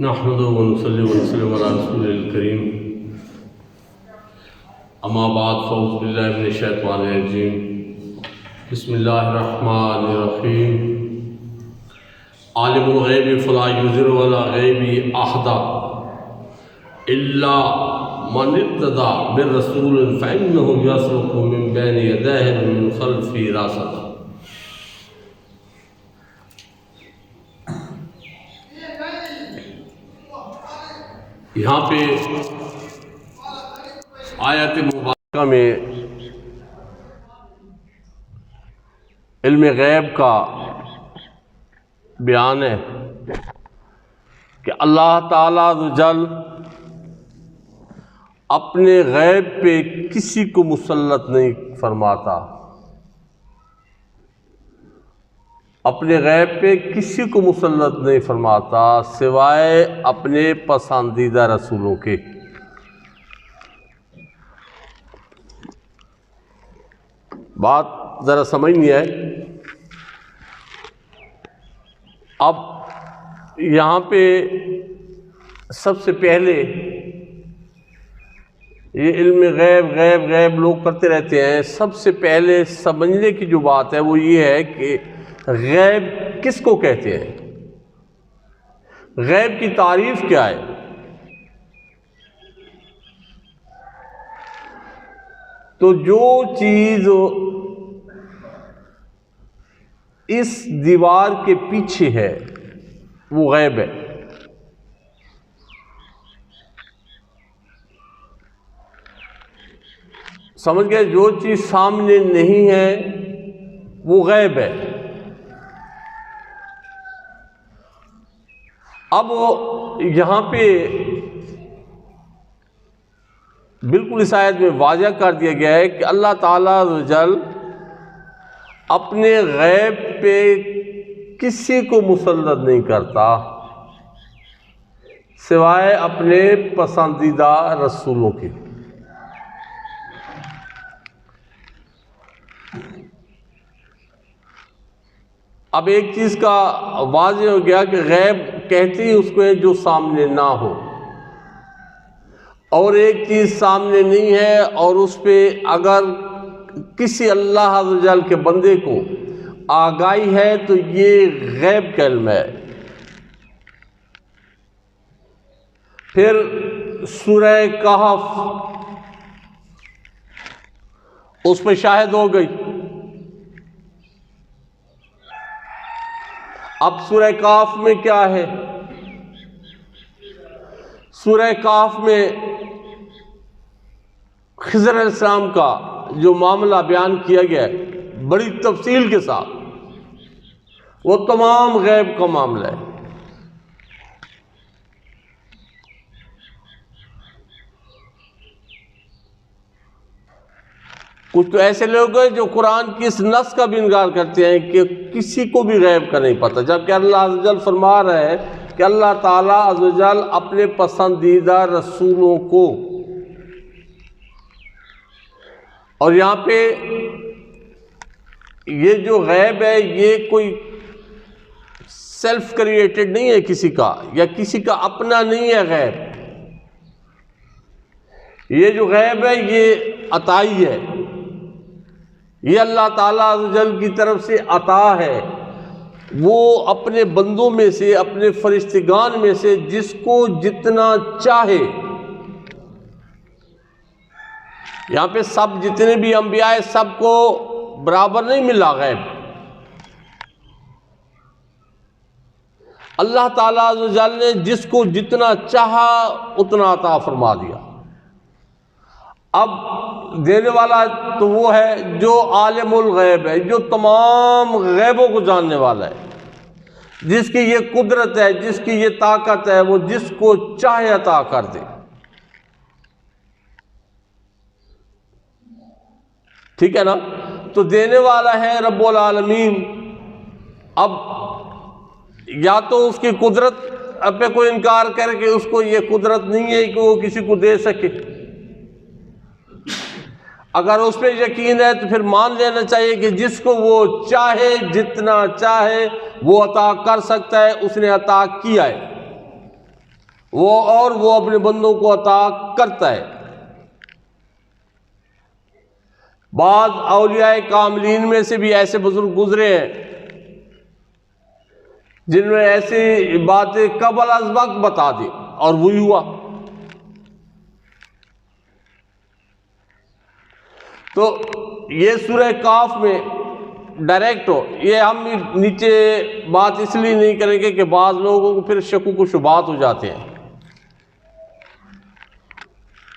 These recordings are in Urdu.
نحمده ونصلي ونسلم على رسول الكريم اما بعد فاعوذ بالله من الشیطان الرجیم بسم اللہ الرحمن الرحیم عالم الغیب فلا یظہر علی غیبہ احدا الا من ارتضى بالرسول فانه يسلك من بين يديه ومن خلفه رصدا۔ یہاں پہ آیت مبارکہ میں علم غیب کا بیان ہے کہ اللہ تعالیٰ عز و جل اپنے غیب پہ کسی کو مسلط نہیں فرماتا، اپنے غیب پہ کسی کو مسلط نہیں فرماتا سوائے اپنے پسندیدہ رسولوں کے۔ بات ذرا سمجھ نہیں ہے۔ اب یہاں پہ سب سے پہلے یہ علم غیب غیب غیب لوگ کرتے رہتے ہیں، سب سے پہلے سمجھنے کی جو بات ہے وہ یہ ہے کہ غیب کس کو کہتے ہیں، غیب کی تعریف کیا ہے۔ تو جو چیز اس دیوار کے پیچھے ہے وہ غیب ہے۔ سمجھ گئے؟ جو چیز سامنے نہیں ہے وہ غیب ہے۔ اب یہاں پہ بالکل اس آیت میں واضح کر دیا گیا ہے کہ اللہ تعالیٰ عز و جل اپنے غیب پہ کسی کو مسلط نہیں کرتا سوائے اپنے پسندیدہ رسولوں کے۔ اب ایک چیز کا واضح ہو گیا کہ غیب کہتے ہی اس کو ہے جو سامنے نہ ہو، اور ایک چیز سامنے نہیں ہے اور اس پہ اگر کسی اللہ عز و جل کے بندے کو آگاہی ہے تو یہ غیب کا علم ہے۔ پھر سورہ کہف اس پہ شاہد ہو گئی۔ اب سورہ کہف میں کیا ہے؟ سورہ کہف میں خضر علیہ السلام کا جو معاملہ بیان کیا گیا ہے بڑی تفصیل کے ساتھ، وہ تمام غیب کا معاملہ ہے۔ کچھ تو ایسے لوگ ہیں جو قرآن کی اس نص کا بھی انکار کرتے ہیں کہ کسی کو بھی غیب کا نہیں پتہ، جبکہ اللہ عز و جل فرما رہا ہے کہ اللہ تعالیٰ عز و جل اپنے پسندیدہ رسولوں کو، اور یہاں پہ یہ جو غیب ہے یہ کوئی سیلف کریٹڈ نہیں ہے کسی کا، یا کسی کا اپنا نہیں ہے غیب۔ یہ جو غیب ہے یہ عطائی ہے، یہ اللہ تعالیٰ عز و جل کی طرف سے عطا ہے۔ وہ اپنے بندوں میں سے، اپنے فرشتگان میں سے جس کو جتنا چاہے، یہاں پہ سب جتنے بھی انبیاء ہیں سب کو برابر نہیں ملا غیب۔ اللہ تعالیٰ عز و جل نے جس کو جتنا چاہا اتنا عطا فرما دیا۔ اب دینے والا تو وہ ہے جو عالم الغیب ہے، جو تمام غیبوں کو جاننے والا ہے، جس کی یہ قدرت ہے، جس کی یہ طاقت ہے، وہ جس کو چاہے عطا کر دے۔ ٹھیک ہے نا؟ تو دینے والا ہے رب العالمین۔ اب یا تو اس کی قدرت پہ کوئی انکار کر کے اس کو یہ قدرت نہیں ہے کہ وہ کسی کو دے سکے، اگر اس پہ یقین ہے تو پھر مان لینا چاہیے کہ جس کو وہ چاہے جتنا چاہے وہ عطا کر سکتا ہے، اس نے عطا کیا ہے۔ وہ اپنے بندوں کو عطا کرتا ہے۔ بعض اولیاء کاملین میں سے بھی ایسے بزرگ گزرے ہیں جن نے ایسی باتیں قبل از وقت بتا دی اور وہی ہوا۔ تو یہ سورہ کاف میں ڈائریکٹ ہو، یہ ہم نیچے بات اس لیے نہیں کریں گے کہ بعض لوگوں کو پھر شکوک و شبہات ہو جاتے ہیں۔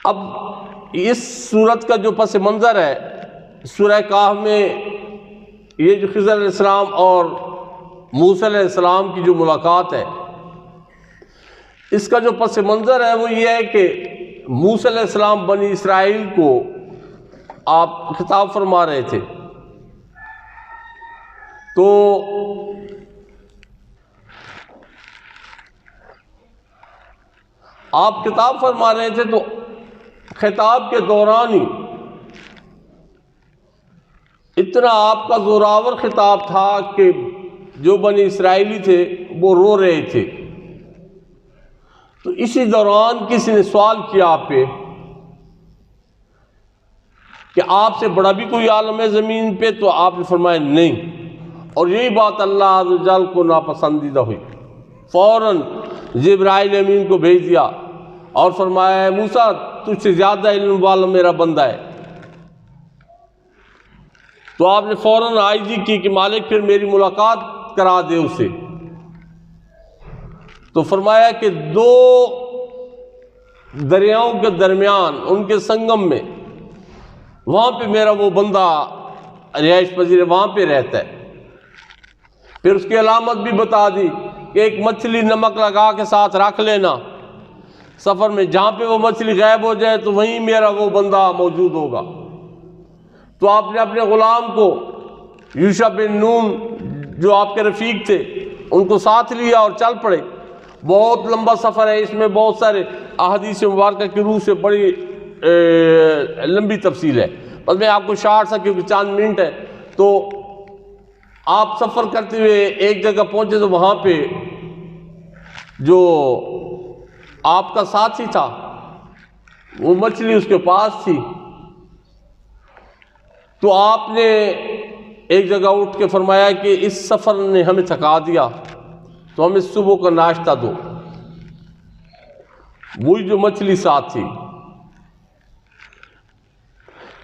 اب اس سورت کا جو پس منظر ہے، سورہ کاف میں یہ جو خضر علیہ السلام اور موسیٰ علیہ السلام کی جو ملاقات ہے، اس کا جو پس منظر ہے وہ یہ ہے کہ موسیٰ علیہ السلام بنی اسرائیل کو آپ خطاب فرما رہے تھے، تو آپ خطاب فرما رہے تھے، تو خطاب کے دوران ہی اتنا آپ کا زوراور خطاب تھا کہ جو بنی اسرائیلی تھے وہ رو رہے تھے۔ تو اسی دوران کسی نے سوال کیا آپ پہ کہ آپ سے بڑا بھی کوئی عالم ہے زمین پہ؟ تو آپ نے فرمایا نہیں، اور یہی بات اللہ عز و جل کو ناپسندیدہ ہوئی۔ فوراً جبرائیل امین کو بھیج دیا اور فرمایا موسیٰ تجھ سے زیادہ علم والا میرا بندہ ہے۔ تو آپ نے فوراً عاجزی کی کہ مالک پھر میری ملاقات کرا دے اسے۔ تو فرمایا کہ دو دریاؤں کے درمیان ان کے سنگم میں، وہاں پہ میرا وہ بندہ رہائش پذیر وہاں پہ رہتا ہے۔ پھر اس کی علامت بھی بتا دی کہ ایک مچھلی نمک لگا کے ساتھ رکھ لینا، سفر میں جہاں پہ وہ مچھلی غائب ہو جائے تو وہیں میرا وہ بندہ موجود ہوگا۔ تو آپ نے اپنے غلام کو یوشع بن نون جو آپ کے رفیق تھے ان کو ساتھ لیا اور چل پڑے۔ بہت لمبا سفر ہے، اس میں بہت سارے احادیث مبارکہ کی روح سے بڑی لمبی تفصیل ہے، بس میں آپ کو شارٹ سا کیونکہ چند منٹ ہے۔ تو آپ سفر کرتے ہوئے ایک جگہ پہنچے تو وہاں پہ جو آپ کا ساتھی تھا وہ مچھلی اس کے پاس تھی۔ تو آپ نے ایک جگہ اٹھ کے فرمایا کہ اس سفر نے ہمیں تھکا دیا، تو ہمیں صبح کا ناشتہ دو۔ وہی جو مچھلی ساتھ تھی۔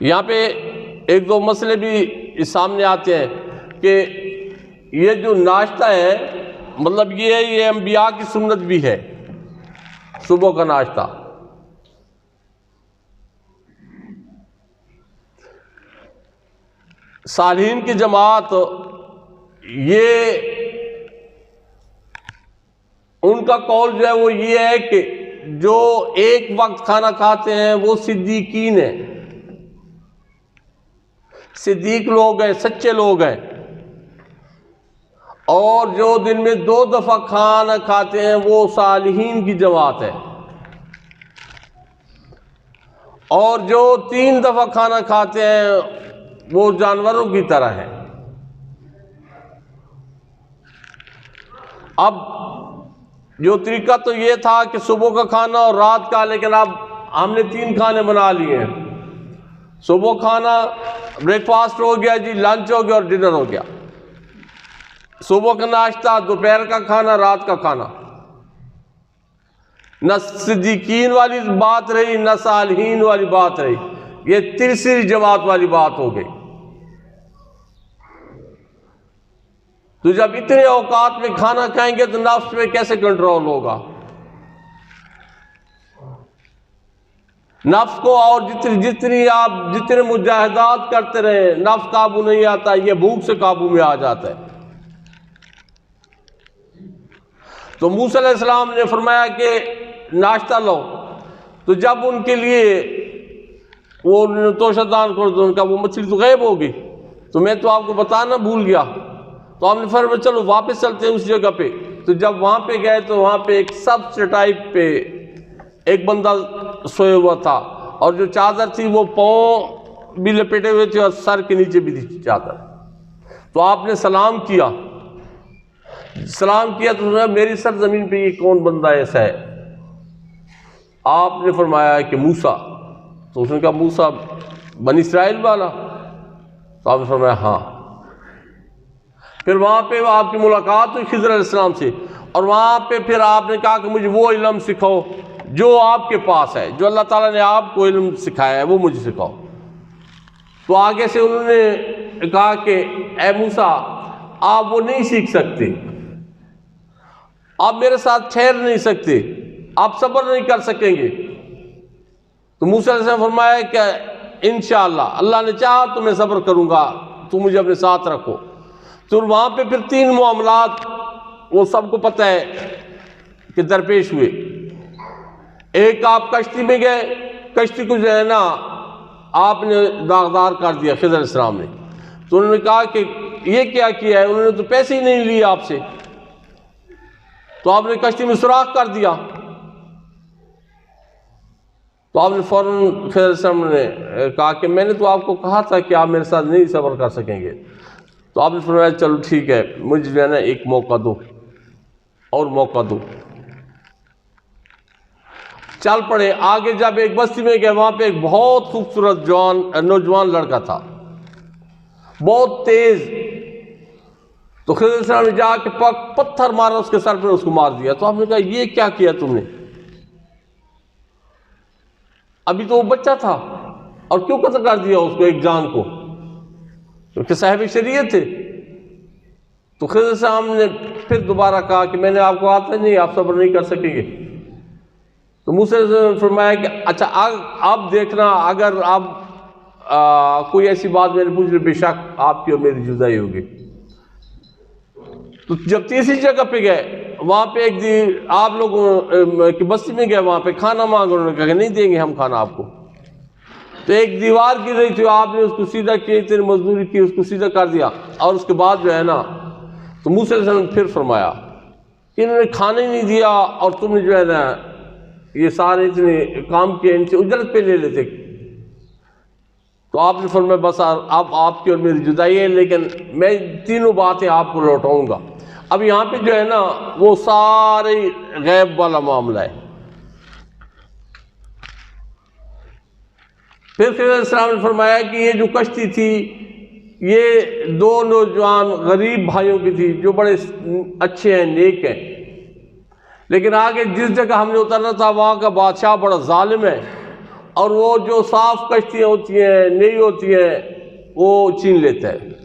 یہاں پہ ایک دو مسئلے بھی سامنے آتے ہیں کہ یہ جو ناشتہ ہے، مطلب یہ انبیاء کی سنت بھی ہے صبح کا ناشتہ۔ صالحین کی جماعت یہ ان کا قول جو ہے وہ یہ ہے کہ جو ایک وقت کھانا کھاتے ہیں وہ صدیقین ہیں، صدیق لوگ ہیں، سچے لوگ ہیں، اور جو دن میں 2 دفعہ کھانا کھاتے ہیں وہ صالحین کی جماعت ہے، اور جو 3 دفعہ کھانا کھاتے ہیں وہ جانوروں کی طرح ہے۔ اب جو طریقہ تو یہ تھا کہ صبح کا کھانا اور رات کا، لیکن اب ہم نے 3 کھانے بنا لیے ہیں۔ صبح کھانا بریک فاسٹ ہو گیا جی، لنچ ہو گیا اور ڈنر ہو گیا۔ صبح کا ناشتہ، دوپہر کا کھانا، رات کا کھانا۔ نہ صدیقین والی بات رہی نہ صالحین والی بات رہی، یہ تیسری جماعت والی بات ہو گئی۔ تو جب اتنے اوقات میں کھانا کھائیں گے تو نفس میں کیسے کنٹرول ہوگا؟ نفس کو اور جتنی آپ جتنے مجاہدات کرتے رہے نفس قابو نہیں آتا، یہ بھوک سے قابو میں آ جاتا ہے۔ تو موسیٰ علیہ السلام نے فرمایا کہ ناشتہ لو، تو جب ان کے لیے وہ توشہ دان کر دو، ان کا وہ مچھلی تو غائب ہو گئی، تو میں تو آپ کو بتانا بھول گیا۔ تو ہم نے فرمایا چلو واپس چلتے ہیں اس جگہ پہ۔ تو جب وہاں پہ گئے تو وہاں پہ ایک سب چٹائی پہ ایک بندہ سوئے ہوا تھا، اور جو چادر تھی وہ پاؤں بھی لپیٹے ہوئے تھے اور سر کے نیچے بھی تھی چادر۔ تو آپ نے سلام کیا تو میری سرزمین پہ یہ کون بندہ ایسا ہے آپ نے فرمایا کہ موسیٰ، تو اس نے کہا موسیٰ بنی اسرائیل والا؟ تو آپ نے فرمایا ہاں۔ پھر وہاں پہ آپ کی ملاقات ہوئی خضر علیہ السلام سے، اور وہاں پہ پھر آپ نے کہا کہ مجھے وہ علم سکھاؤ جو آپ کے پاس ہے، جو اللہ تعالیٰ نے آپ کو علم سکھایا ہے وہ مجھے سکھاؤ۔ تو آگے سے انہوں نے کہا کہ اے موسیٰ آپ وہ نہیں سیکھ سکتے، آپ میرے ساتھ ٹھہر نہیں سکتے، آپ صبر نہیں کر سکیں گے۔ تو موسیٰ علیہ السلام نے فرمایا کہ انشاءاللہ اللہ نے چاہا تو میں صبر کروں گا، تو مجھے اپنے ساتھ رکھو۔ تو وہاں پہ پھر 3 معاملات وہ سب کو پتہ ہے کہ درپیش ہوئے۔ ایک آپ کشتی میں گئے، کشتی کو جو ہے نا آپ نے داغدار کر دیا خضر علیہ السلام نے، تو انہوں نے کہا کہ یہ کیا کیا ہے، انہوں نے تو پیسے ہی نہیں لیے آپ سے، تو آپ نے کشتی میں سوراخ کر دیا۔ تو آپ نے فوراً خضر علیہ السلام نے کہا کہ میں نے تو آپ کو کہا تھا کہ آپ میرے ساتھ نہیں صبر کر سکیں گے۔ تو آپ نے فرمایا چلو ٹھیک ہے، مجھے جو ہے نا ایک موقع دو اور موقع دو۔ چل پڑے آگے، جب ایک بستی میں گئے وہاں پہ ایک بہت خوبصورت نوجوان لڑکا تھا، بہت تیز۔ تو خضر علیہ السلام نے جا کے پتھر مارا اس کے سر پہ، اس کو مار دیا۔ تو آپ نے کہا یہ کیا کیا تم نے؟ ابھی تو وہ بچہ تھا، اور کیوں قتل کر دیا اس کو، ایک جان کو؟ کیونکہ صاحب شریعت تھے۔ تو خضر علیہ السلام نے پھر دوبارہ کہا کہ میں نے آپ کو کہا تھا نہیں، آپ صبر نہیں کر سکیں گے۔ تو موسیٰ علیہ السلام نے فرمایا کہ اچھا اب دیکھنا، اگر اب کوئی ایسی بات میں نے پوچھ لی، بے شک آپ کی اور میری جدائی ہوگی۔ تو جب تیسری جگہ پہ گئے وہاں پہ ایک آپ لوگوں کی بستی میں گئے، وہاں پہ کھانا مانگو، انہوں نے کہا کہ نہیں دیں گے ہم کھانا آپ کو۔ تو ایک دیوار گر رہی تھی، آپ نے اس کو سیدھا کی، اتنی مزدوری کی، اس کو سیدھا کر دیا، اور اس کے بعد جو ہے نا تو موسیٰ علیہ السلام نے پھر فرمایا کہ انہوں نے کھانا ہی نہیں دیا، اور تم نے جو ہے نا یہ سارے اتنے کام کیے، ان سے اجرت پہ لے لیتے۔ تو آپ نے فرمایا بس اب آپ کی اور میری جدائی ہے، لیکن میں تینوں باتیں آپ کو لوٹاؤں گا۔ اب یہاں پہ جو ہے نا وہ سارے غیب والا معاملہ ہے۔ پھر خضر علیہ السلام نے فرمایا کہ یہ جو کشتی تھی یہ 2 نوجوان غریب بھائیوں کی تھی، جو بڑے اچھے ہیں، نیک ہیں، لیکن آگے جس جگہ ہم نے اترنا تھا وہاں کا بادشاہ بڑا ظالم ہے، اور وہ جو صاف کشتیاں ہوتی ہیں، نئی ہوتی ہیں، وہ چھین لیتا ہے۔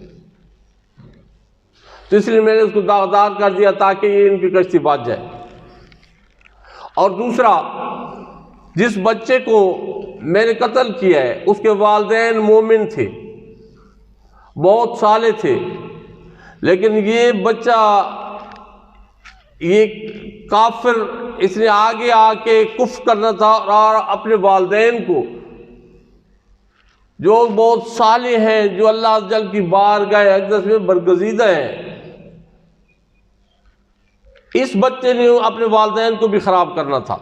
تو اس لیے میں نے اس کو داغدار کر دیا تاکہ یہ ان کی کشتی بچ جائے۔ اور دوسرا، جس بچے کو میں نے قتل کیا ہے اس کے والدین مومن تھے، بہت صالح تھے، لیکن یہ بچہ یہ کافر، اس نے آگے آ کے کفر کرنا تھا، اور اپنے والدین کو جو بہت صالح ہیں، جو اللہ عز و جل کی بارگاہ اقدس میں برگزیدہ ہیں، اس بچے نے اپنے والدین کو بھی خراب کرنا تھا۔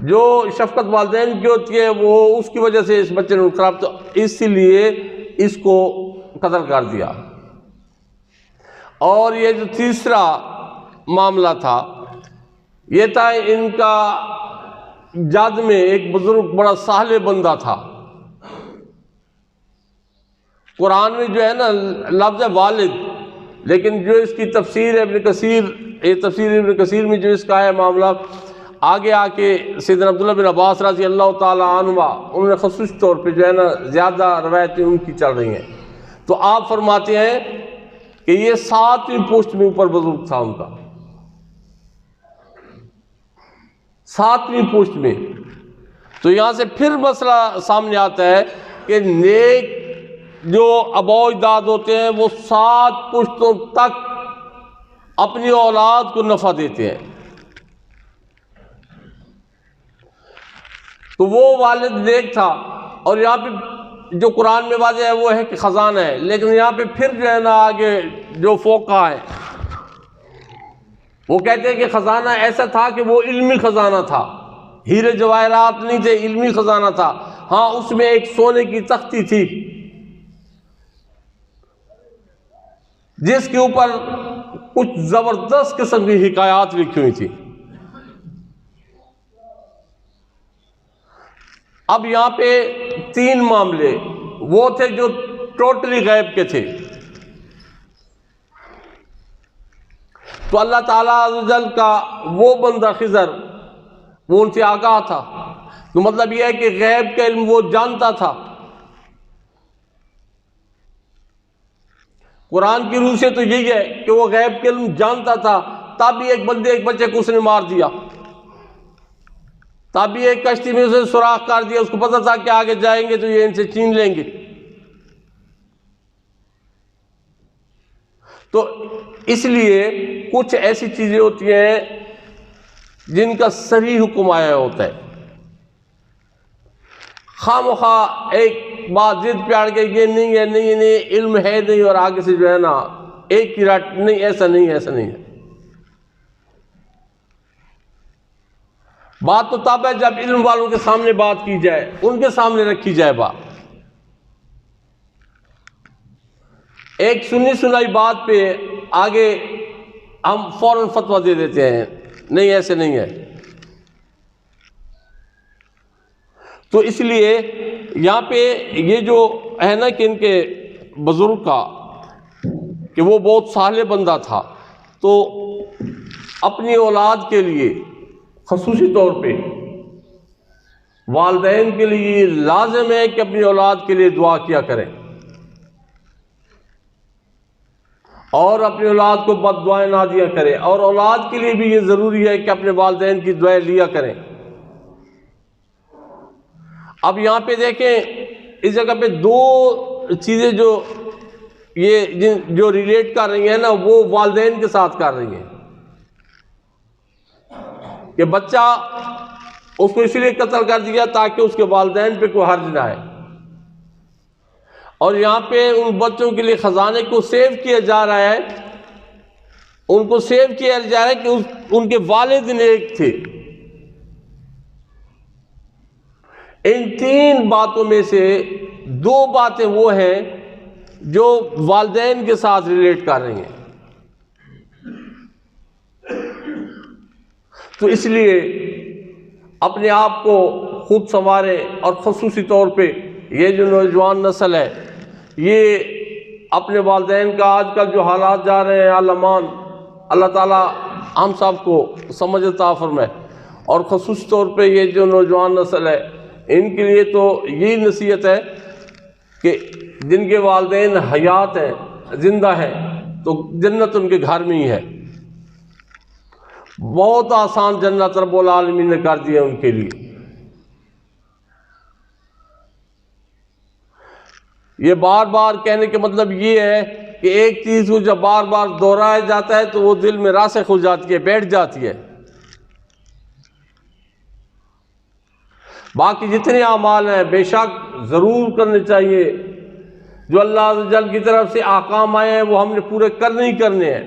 جو شفقت والدین کی ہوتی ہے وہ اس کی وجہ سے اس بچے نے خراب، تو اسی لیے اس کو قتل کر دیا۔ اور یہ جو تیسرا معاملہ تھا یہ تھا، ان کا جد میں ایک بزرگ بڑا صالح بندہ تھا۔ قرآن میں جو ہے نا لفظ والد، لیکن جو اس کی تفسیر ابن کثیر، یہ تفسیر ابن کثیر میں جو اس کا ہے معاملہ، آگے آ کے سیدنا عبداللہ بن عباس رضی اللہ تعالی عنہ انہوں نے خصوصی طور پہ جو ہے نا زیادہ روایتیں ان کی چل رہی ہیں، تو آپ فرماتے ہیں کہ یہ 7ویں پوسٹ میں اوپر بزرگ تھا ان کا، 7ویں پوسٹ میں۔ تو یہاں سے پھر مسئلہ سامنے آتا ہے کہ نیک جو آباء و اجداد ہوتے ہیں وہ 7 پشتوں تک اپنی اولاد کو نفع دیتے ہیں۔ تو وہ والد نیک تھا، اور یہاں پہ جو قرآن میں واضح ہے وہ ہے کہ خزانہ ہے، لیکن یہاں پہ پھر جو ہے نا آگے جو فوقہ ہے وہ کہتے ہیں کہ خزانہ ایسا تھا کہ وہ علمی خزانہ تھا، ہیرے جواہرات نہیں تھے، علمی خزانہ تھا۔ ہاں اس میں ایک سونے کی تختی تھی جس کے اوپر کچھ زبردست قسم کی حکایات لکھی ہوئی تھی۔ اب یہاں پہ 3 معاملے وہ تھے جو ٹوٹلی غیب کے تھے، تو اللہ تعالیٰ عز و جل کا وہ بندہ خضر وہ ان سے آگاہ تھا، تو مطلب یہ ہے کہ غیب کا علم وہ جانتا تھا۔ قرآن کی روح سے تو یہی ہے کہ وہ غیب کا علم جانتا تھا، تب بھی ایک بچے کو اس نے مار دیا، تب بھی ایک کشتی میں اسے سوراخ کر دیا، اس کو پتہ تھا کہ آگے جائیں گے تو یہ ان سے چھین لیں گے۔ تو اس لیے کچھ ایسی چیزیں ہوتی ہیں جن کا صریح حکم آیا ہوتا ہے، خواہ مخواہ ایک بات ضد پہ اڑ گئی یہ نہیں ہے، نہیں علم ہے نہیں، اور آگے سے جو ہے نا ایک کی رٹ نہیں، ایسا نہیں ہے۔ بات تو تب ہے جب علم والوں کے سامنے بات کی جائے، ان کے سامنے رکھی جائے بات۔ ایک سنی سنائی بات پہ آگے ہم فوراً فتویٰ دے دیتے ہیں، نہیں ایسے نہیں ہے۔ تو اس لیے یہاں پہ یہ جو ہے نا کہ ان کے بزرگ کا کہ وہ بہت صالح بندہ تھا، تو اپنی اولاد کے لیے خصوصی طور پہ والدین کے لیے لازم ہے کہ اپنی اولاد کے لیے دعا کیا کریں، اور اپنی اولاد کو بد دعائیں نہ دیا کریں، اور اولاد کے لیے بھی یہ ضروری ہے کہ اپنے والدین کی دعائیں لیا کریں۔ اب یہاں پہ دیکھیں اس جگہ پہ 2 چیزیں جو ریلیٹ کر رہی ہیں نا، وہ والدین کے ساتھ کر رہی ہیں کہ بچہ اس کو اسی لیے قتل کر دیا تاکہ اس کے والدین پہ کوئی حرج نہ آئے، اور یہاں پہ ان بچوں کے لیے خزانے کو سیو کیا جا رہا ہے، ان کو سیو کیا جا رہا ہے کہ ان کے والد نیک تھے۔ ان 3 باتوں میں سے 2 باتیں وہ ہیں جو والدین کے ساتھ ریلیٹ کر رہی ہیں، تو اس لیے اپنے آپ کو خود سنوارے، اور خصوصی طور پہ یہ جو نوجوان نسل ہے یہ اپنے والدین کا آج کل جو حالات جا رہے ہیں عالمان، اللہ تعالیٰ ہم سب کو سمجھ عطا فرمائے، اور خصوصی طور پہ یہ جو نوجوان نسل ہے ان کے لیے تو یہی نصیحت ہے کہ جن کے والدین حیات ہیں، زندہ ہیں، تو جنت ان کے گھر میں ہی ہے، بہت آسان جنت رب العالمین نے کر دی ہے ان کے لیے۔ یہ بار بار کہنے کے مطلب یہ ہے کہ ایک چیز کو جب بار بار دہرایا جاتا ہے تو وہ دل میں راسخ ہو جاتی ہے، بیٹھ جاتی ہے۔ باقی جتنے اعمال ہیں بے شک ضرور کرنے چاہیے، جو اللہ عز و جل کی طرف سے احکام آئے ہیں وہ ہم نے پورے کرنے ہی کرنے ہیں۔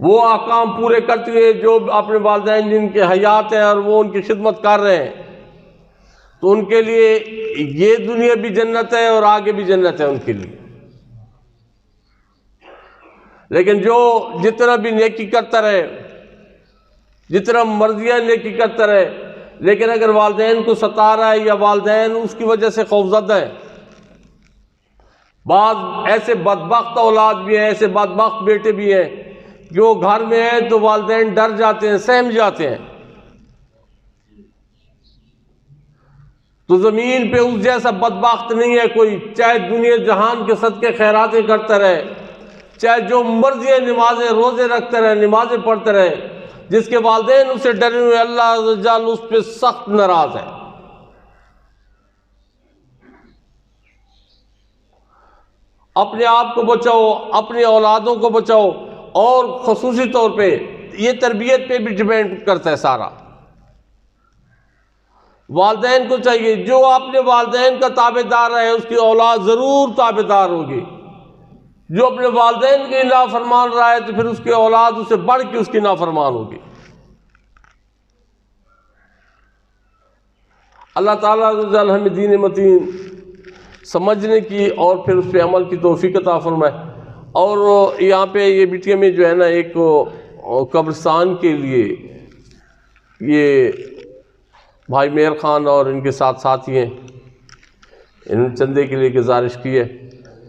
وہ احکام پورے کرتے ہوئے جو اپنے والدین جن کے حیات ہیں اور وہ ان کی خدمت کر رہے ہیں، تو ان کے لیے یہ دنیا بھی جنت ہے اور آگے بھی جنت ہے ان کے لیے۔ لیکن جو جتنا بھی نیکی کرتا رہے، جتنا مرضیاں نیکی کرتا رہے، لیکن اگر والدین کو ستا رہا ہے یا والدین اس کی وجہ سے خوفزدہ ہیں، بعض ایسے بدبخت اولاد بھی ہیں، ایسے بدبخت بیٹے بھی ہیں جو گھر میں ہیں تو والدین ڈر جاتے ہیں، سہم جاتے ہیں، تو زمین پہ اس جیسا بدبخت نہیں ہے کوئی، چاہے دنیا جہان کے صدقے خیراتیں کرتا رہے، چاہے جو مرضی نمازیں روزے رکھتے رہے، نمازیں پڑھتے رہے، جس کے والدین اسے ڈرے ہوئے اللہ عز و جل اس پہ سخت ناراض ہے۔ اپنے آپ کو بچاؤ، اپنی اولادوں کو بچاؤ، اور خصوصی طور پہ یہ تربیت پہ بھی ڈیپینڈ کرتا ہے سارا۔ والدین کو چاہیے جو اپنے والدین کا تابع دار ہے اس کی اولاد ضرور تابع دار ہوگی، جو اپنے والدین کی نافرمان رہا ہے تو پھر اس کی اولاد اسے بڑھ کے اس کی نافرمان ہوگی۔ اللہ تعالیٰ عز و جل ہمیں دین متین سمجھنے کی اور پھر اس پہ عمل کی توفیق عطا فرمائے۔ اور یہاں پہ یہ بٹیا میں جو ہے نا ایک قبرستان کے لیے یہ بھائی میر خان اور ان کے ساتھ ساتھی ہیں، انہوں نے چندے کے لیے گزارش کی ہے،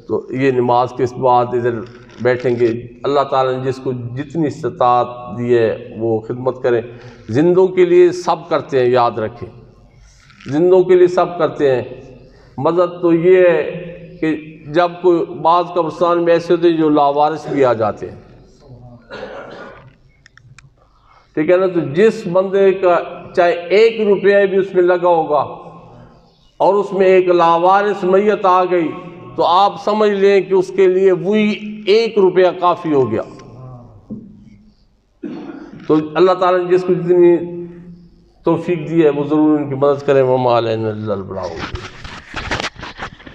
تو یہ نماز کے بعد ادھر بیٹھیں گے۔ اللہ تعالیٰ نے جس کو جتنی استطاعت دی ہے وہ خدمت کریں۔ زندوں کے لیے سب کرتے ہیں، یاد رکھیں، زندوں کے لیے سب کرتے ہیں۔ مدد تو یہ ہے کہ جب کوئی بعض قبرستان میں ایسے ہوتے ہیں جو لاوارث بھی آ جاتے ہیں، ٹھیک ہے نا، تو جس بندے کا چاہے 1 روپیہ بھی اس میں لگا ہوگا اور اس میں ایک لاوارث میت آ گئی تو آپ سمجھ لیں کہ اس کے لیے وہی 1 روپیہ کافی ہو گیا۔ تو اللہ تعالیٰ نے جس کو جتنی توفیق دی ہے وہ ضرور ان کی مدد کریں۔ وما علینا الا البلاغ۔